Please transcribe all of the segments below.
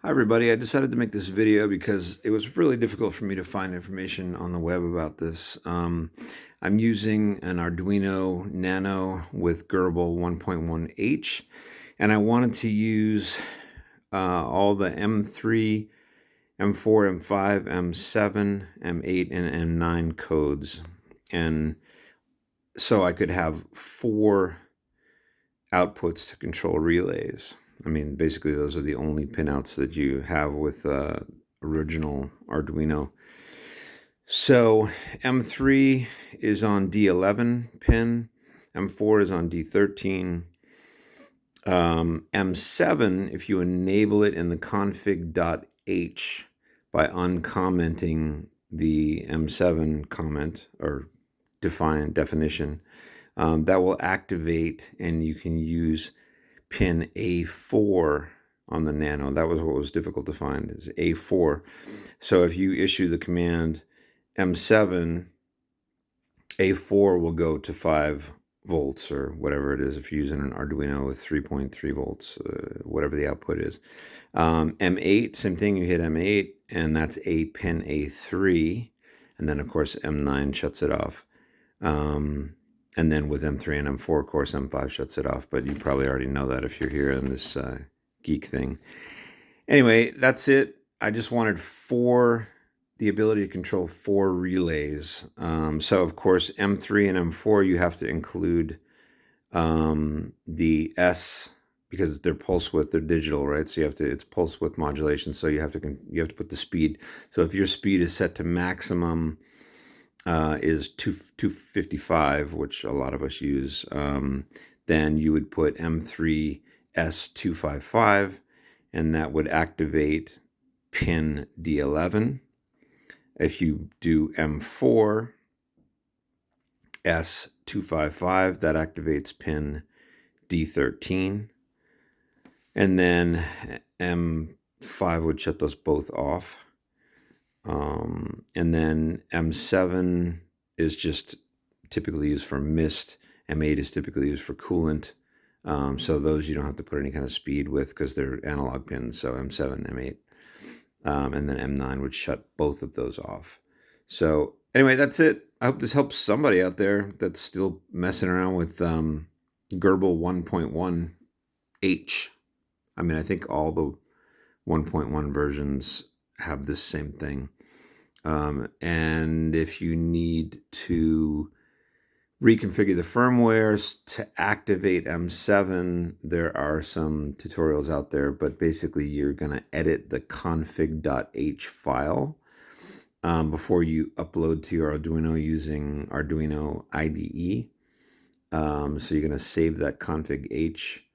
Hi everybody, I decided to make this video because it was really difficult for me to find information on the web about this. I'm using an Arduino Nano with grbl 1.1H, and I wanted to use all the M3, M4, M5, M7, M8, and M9 codes, and so I could have 4 outputs to control relays. I mean, basically those are the only pinouts that you have with original Arduino. So M3 is on D11 pin, M4 is on D13. M7, if you enable it in the config.h by uncommenting the M7 comment or definition, that will activate, and you can use pin A4 on the Nano. That was what was difficult to find, is A4. So if you issue the command M7, A4 will go to 5 volts or whatever it is if you're using an Arduino with 3.3 volts, whatever the output is. M8, same thing, you hit M8, and that's a pin A3, and then of course M9 shuts it off. And then with M3 and M4, of course, M5 shuts it off, but you probably already know that if you're here in this geek thing. Anyway, that's it. I just wanted the ability to control 4 relays. So, of course, M3 and M4, you have to include the S, because they're pulse width, they're digital, right? So it's pulse width modulation, so you have to put the speed. So if your speed is set to maximum, is 255, which a lot of us use, then you would put M3S255, and that would activate pin D11. If you do M4S255, that activates pin D13. And then M5 would shut those both off. And then M7 is just typically used for mist. M8 is typically used for coolant. So those you don't have to put any kind of speed with because they're analog pins. So M7, M8, and then M9 would shut both of those off. So anyway, that's it. I hope this helps somebody out there that's still messing around with grbl 1.1H. I mean, I think all the 1.1 versions have this same thing. And if you need to reconfigure the firmware to activate M7, there are some tutorials out there, but basically you're going to edit the config.h file before you upload to your Arduino using Arduino IDE. So you're going to save that config.h.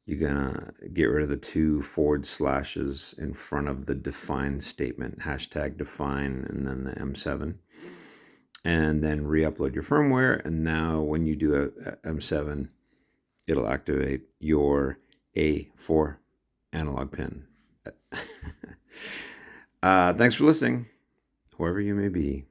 You're going to get rid of the 2 forward slashes in front of the define statement, hashtag define, and then the M7. And then re-upload your firmware. And now when you do a M7, it'll activate your A4 analog pin. Thanks for listening, whoever you may be.